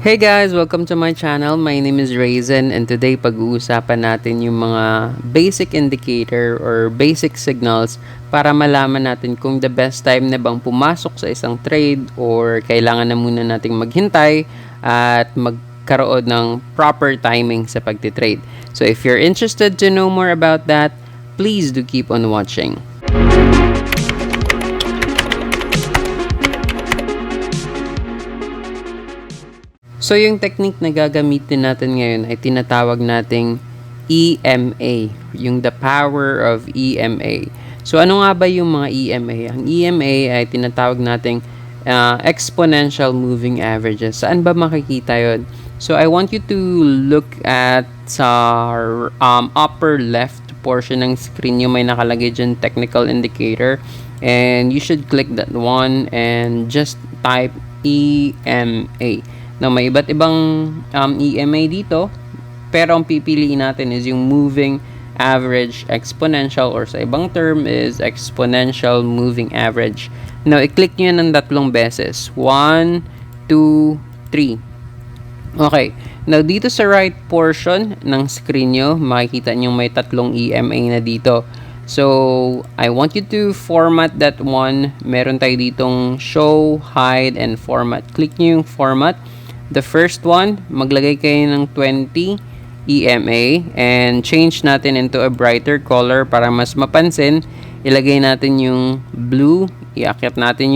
Hey guys! Welcome to my channel. My name is Raisin and today pag-uusapan natin yung mga basic indicator or basic signals para malaman natin kung the best time na bang pumasok sa isang trade or kailangan na muna nating maghintay at magkaroon ng proper timing sa pagtitrade. So if you're interested to know more about that, please do keep on watching. So, yung technique na gagamitin natin ngayon ay tinatawag nating EMA, yung the power of EMA. So, ano nga ba yung mga EMA? Ang EMA ay tinatawag nating exponential moving averages. Saan ba makikita yon? So, I want you to look at sa upper left portion ng screen nyo. May nakalagay dyan technical indicator. And you should click that one and just type EMA. Now, may iba't ibang EMA dito, pero ang pipiliin natin is yung moving average exponential or sa ibang term is exponential moving average. Now, i-click nyo yan ng 3 beses. 1, 2, 3. Okay. Now, dito sa right portion ng screen nyo, makikita nyo may 3 EMA na dito. So, I want you to format that one. Meron tayo ditong show, hide, and format. Click nyo yung format. The first one, maglagay kayo ng 20 EMA and change natin into a brighter color para mas mapansin. Ilagay natin yung blue, iakyat natin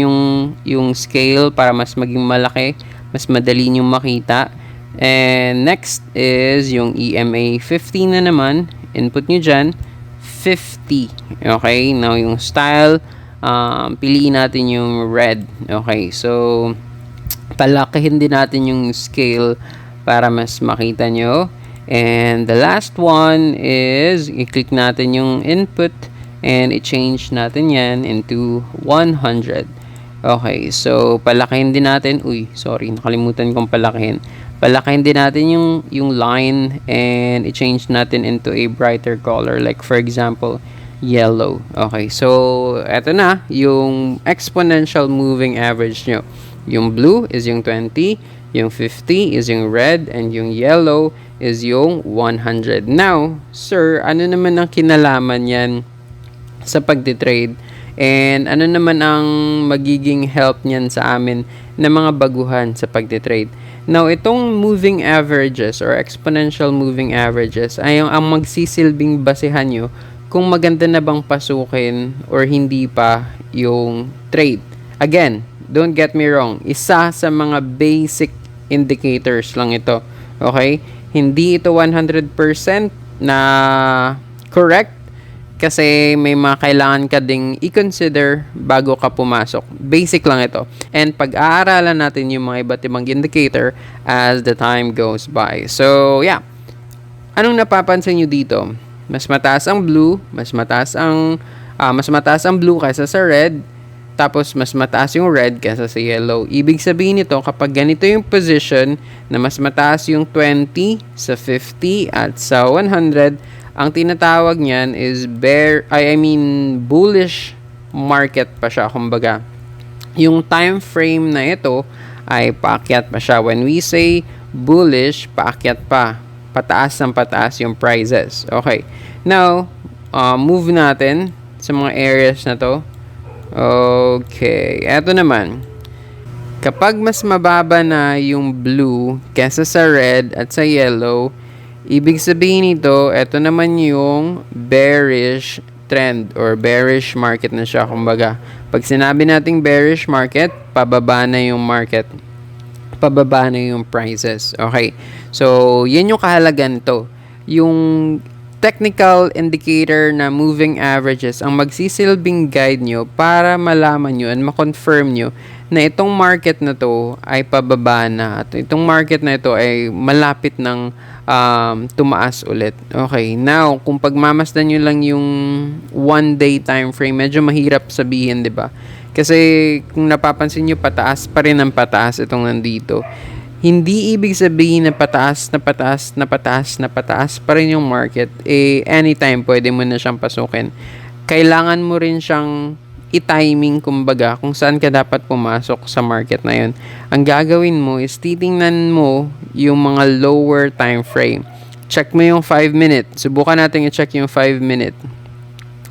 yung scale para mas maging malaki, mas madali nyo makita. And next is yung EMA 15 na naman, input nyo dyan, 50. Okay, now yung style, piliin natin yung red. Okay, so palakihin din natin yung scale para mas makita nyo. And the last one is i-click natin yung input and i-change natin yan into 100. Okay, so palakihin din natin. Nakalimutan kong palakihin. Palakihin din natin yung line and i-change natin into a brighter color. Like for example, yellow. Okay, so eto na yung exponential moving average nyo. Yung blue is yung 20, yung 50 is yung red, and yung yellow is yung 100. Now, sir, ano naman ang kinalaman yan sa pagtitrade? And ano naman ang magiging help niyan sa amin na mga baguhan sa pagtitrade? Now, itong moving averages or exponential moving averages ay ang magsisilbing basehan nyo kung maganda na bang pasukin or hindi pa yung trade. Again, don't get me wrong, isa sa mga basic indicators lang ito. Okay? Hindi ito 100% na correct kasi may mga kailangan ka ding i-consider bago ka pumasok. Basic lang ito. And pag-aaralan natin yung mga iba't ibang indicator as the time goes by. So, yeah. Anong napapansin nyo dito? Mas mataas ang blue, mas mataas ang blue kaysa sa red. Tapos, mas mataas yung red kaysa sa yellow. Ibig sabihin nito, kapag ganito yung position na mas mataas yung 20 sa 50 at sa 100, ang tinatawag niyan is bullish market pa siya. Kumbaga, yung time frame na ito ay paakyat pa siya. When we say bullish, paakyat pa. Pataas ng pataas yung prices. Okay. Now, move natin sa mga areas na to. Okay, eto naman. Kapag mas mababa na yung blue kesa sa red at sa yellow, ibig sabihin nito, eto naman yung bearish trend or bearish market na siya. Kumbaga, pag sinabi nating bearish market, pababa na yung market. Pababa na yung prices. Okay, so yan yung kahalagan nito. Yung technical indicator na moving averages ang magsisilbing guide nyo para malaman nyo and ma-confirm nyo na itong market na to ay pababa na at itong market na ito ay malapit ng tumaas ulit. Okay, now kung pagmamasdan nyo lang yung 1 day time frame, medyo mahirap sabihin, 'di ba? Kasi kung napapansin nyo, pataas pa rin ang pataas itong nandito. Hindi ibig sabihin na pataas pa rin yung market. Anytime pwede mo na siyang pasukin. Kailangan mo rin siyang i-timing kumbaga kung saan ka dapat pumasok sa market na yun. Ang gagawin mo is titingnan mo yung mga lower time frame. Check mo yung 5 minute. Subukan natin i-check yung 5 minute.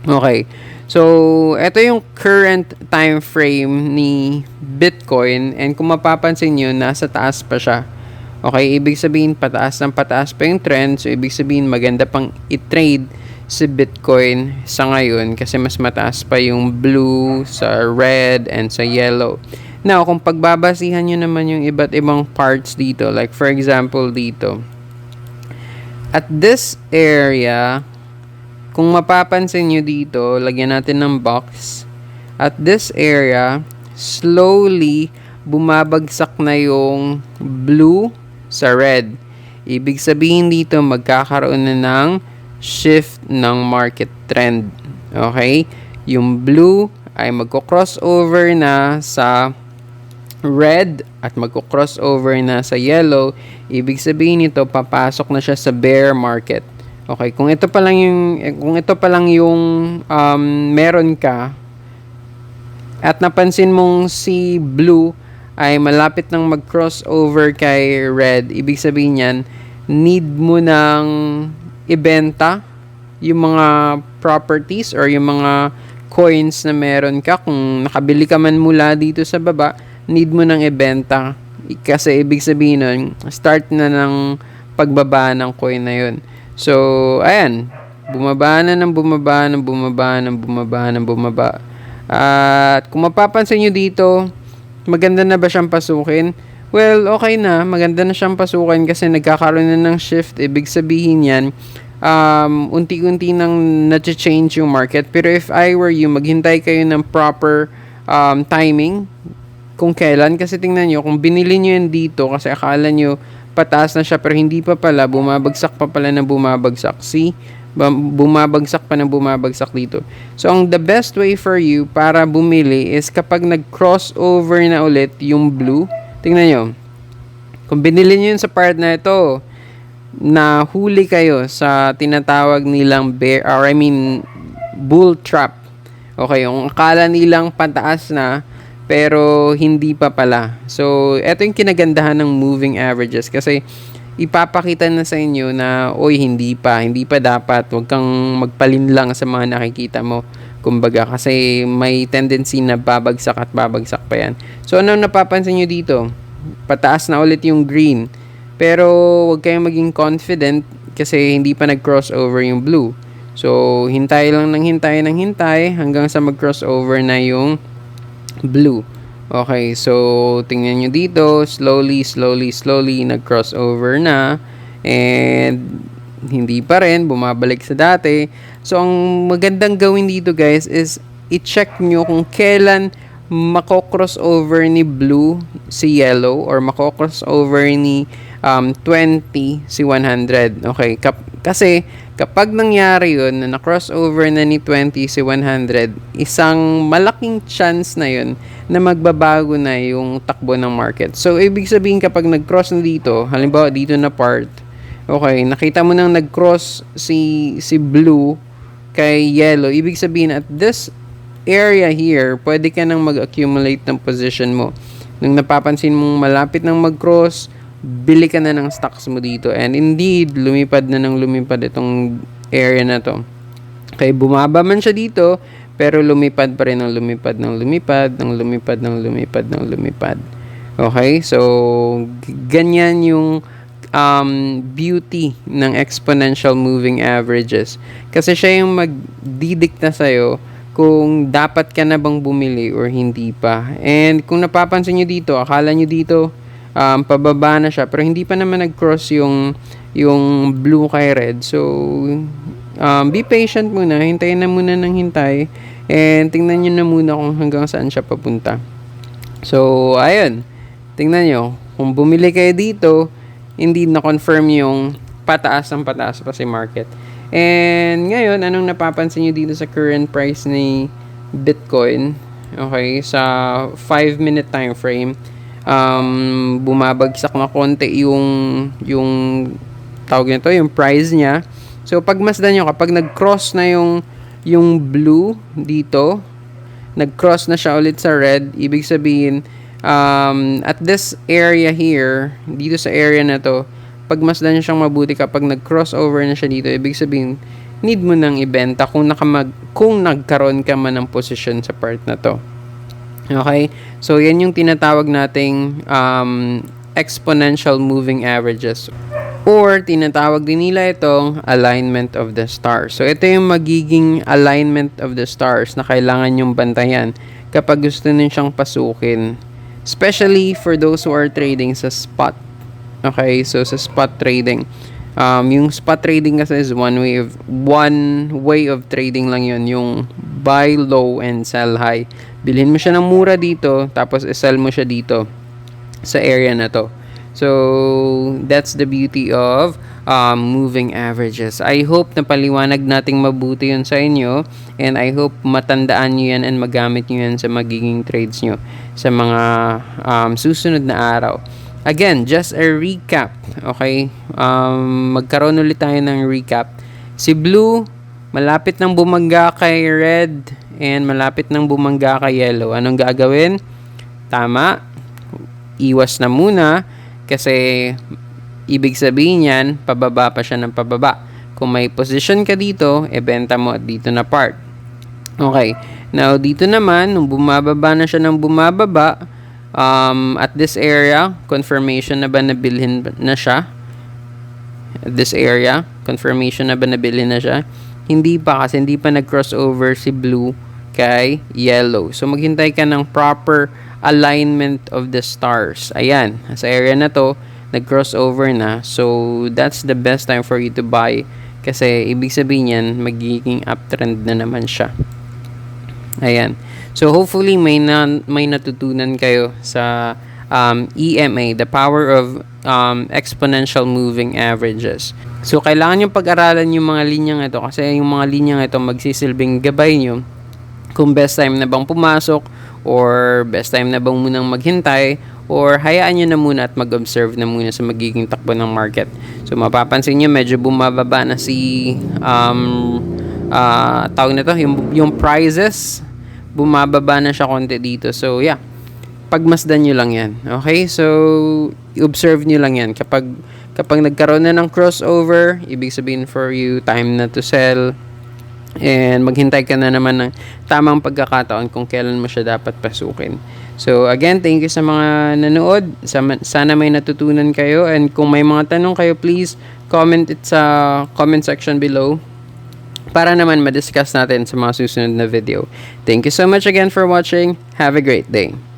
Okay. So, ito yung current time frame ni Bitcoin, and kung mapapansin nyo, nasa taas pa siya. Okay, ibig sabihin pataas ng pataas pa yung trend. So, ibig sabihin maganda pang i-trade si Bitcoin sa ngayon kasi mas mataas pa yung blue sa red and sa yellow. Now, kung pagbabasihan nyo naman yung iba't ibang parts dito, like for example dito, at this area, kung mapapansin nyo dito, lagyan natin ng box. At this area, slowly bumabagsak na yung blue sa red. Ibig sabihin dito, magkakaroon na ng shift ng market trend. Okay? Yung blue ay magko-crossover na sa red at magko-crossover na sa yellow. Ibig sabihin nito, papasok na siya sa bear market. Okay, kung ito pa lang yung meron ka at napansin mong si blue ay malapit nang mag-crossover kay red, ibig sabihin niyan, need mo nang ibenta yung mga properties or yung mga coins na meron ka. Kung nakabili ka man mula dito sa baba, need mo nang ibenta kasi ibig sabihin nun, start na ng pagbaba ng coin na yun. So, ayan, bumaba. At kung mapapansin nyo dito, maganda na ba siyang pasukin? Well, okay na, maganda na siyang pasukin kasi nagkakaroon na ng shift. Ibig sabihin yan, unti-unti nang na-change yung market. Pero if I were you, maghintay kayo ng proper timing kung kailan. Kasi tingnan nyo, kung binili nyo yan dito, kasi akala nyo pataas na siya pero hindi pa pala, bumabagsak pa pala ng bumabagsak. See? Bumabagsak pa ng bumabagsak dito. So, ang the best way for you para bumili is kapag nag-crossover na ulit yung blue, tingnan nyo. Kung binili nyo yun sa part na ito, na huli kayo sa tinatawag nilang bull trap. Okay, yung akala nilang pataas na, pero hindi pa pala. So, ito yung kinagandahan ng moving averages kasi ipapakita na sa inyo na, oy, hindi pa dapat. Huwag kang magpalinlang sa mga nakikita mo. Kumbaga, kasi may tendency na babagsak at babagsak pa yan. So, ano napapansin nyo dito? Pataas na ulit yung green. Pero, huwag kayong maging confident kasi hindi pa nag-crossover yung blue. So, hintay lang ng hintay hanggang sa mag-crossover na yung blue. Okay, so tingnan nyo dito, slowly nag-crossover na and hindi pa rin, bumabalik sa dati. So, ang magandang gawin dito guys is i-check nyo kung kailan mako-crossover ni blue si yellow or mako-crossover ni 20 si 100. Okay, kasi kapag nangyari yun na na-crossover na ni 20 si 100, isang malaking chance na yun na magbabago na yung takbo ng market. So, ibig sabihin kapag nag-cross na dito, halimbawa dito na part, okay, nakita mo nang nag-cross si blue kay yellow, ibig sabihin at this area here, pwede ka nang mag-accumulate ng position mo. Nung napapansin mong malapit nang mag-cross, bili ka na ng stocks mo dito. And indeed, lumipad itong area na to. Okay, bumaba man siya dito, pero lumipad pa rin ng lumipad. Okay, so ganyan yung beauty ng exponential moving averages. Kasi siya yung magdidikta sa'yo kung dapat ka na bang bumili or hindi pa. And kung napapansin nyo dito, akala nyo dito, pababa na siya, pero hindi pa naman nag-cross yung blue kay red. So, be patient muna, hintayin na muna ng hintay, and tingnan nyo na muna kung hanggang saan siya papunta. So, ayun, tingnan nyo, kung bumili kayo dito, hindi na-confirm yung pataas pa si market. And ngayon, anong napapansin nyo dito sa current price ni Bitcoin? Okay, sa 5-minute time frame, bumabagsak na konti yung tawag nito, yung price niya. So, pagmasdan nyo, kapag nag-cross na yung blue dito, nag-cross na siya ulit sa red, ibig sabihin, at this area here, dito sa area na to, pagmasdan niyo siyang mabuti kapag nag-crossover na siya dito, ibig sabihin, need mo nang ibenta kung nagkaroon ka man ng position sa part na to. Okay? So, yan yung tinatawag nating exponential moving averages. Or, tinatawag din nila itong alignment of the stars. So, ito yung magiging alignment of the stars na kailangan yung bantayan kapag gusto nyo siyang pasukin. Especially for those who are trading sa spot. Okay? So, sa spot trading. Yung spot trading kasi is one way of trading lang yun. Yung buy low and sell high. Bilhin mo siya ng mura dito, tapos i-sell mo siya dito sa area na to. So, that's the beauty of moving averages. I hope na paliwanag nating mabuti yun sa inyo, and I hope matandaan nyo yan and magamit nyo yan sa magiging trades nyo sa mga susunod na araw. Again, just a recap. Okay? Magkaroon ulit tayo ng recap. Si Blue, malapit nang bumangga kay Red, and malapit nang bumangga kay Yellow. Anong gagawin? Tama. Iwas na muna kasi ibig sabihin yan, pababa pa siya ng pababa. Kung may position ka dito, benta mo at dito na part. Okay. Now, dito naman, nung bumababa na siya ng bumababa, at this area, confirmation na ba nabilhin na siya? At this area, confirmation na ba nabilhin na siya? Hindi pa kasi hindi pa nag-crossover si Blue kay Yellow. So, maghintay ka ng proper alignment of the stars. Ayan, sa area na to, nag-crossover na. So, that's the best time for you to buy kasi ibig sabihin yan, magiging uptrend na naman siya. Ayan. So, hopefully, may natutunan kayo sa EMA, the power of exponential moving averages. So, kailangan nyo pag-aralan yung mga linyang ito kasi yung mga linyang ito magsisilbing gabay nyo kung best time na bang pumasok or best time na bang munang maghintay or hayaan nyo na muna at mag-observe na muna sa magiging takbo ng market. So, mapapansin nyo medyo bumababa na si tawag na to, yung prices bumababa na siya konti dito. So, yeah. Pagmasdan nyo lang yan. Okay? So, observe nyo lang yan. Kapag nagkaroon na ng crossover, ibig sabihin for you, time na to sell. And maghintay ka na naman ng tamang pagkakataon kung kailan mo siya dapat pasukin. So, again, thank you sa mga nanood. Sana may natutunan kayo. And kung may mga tanong kayo, please comment it sa comment section below para naman ma-discuss natin sa mga susunod na video. Thank you so much again for watching. Have a great day.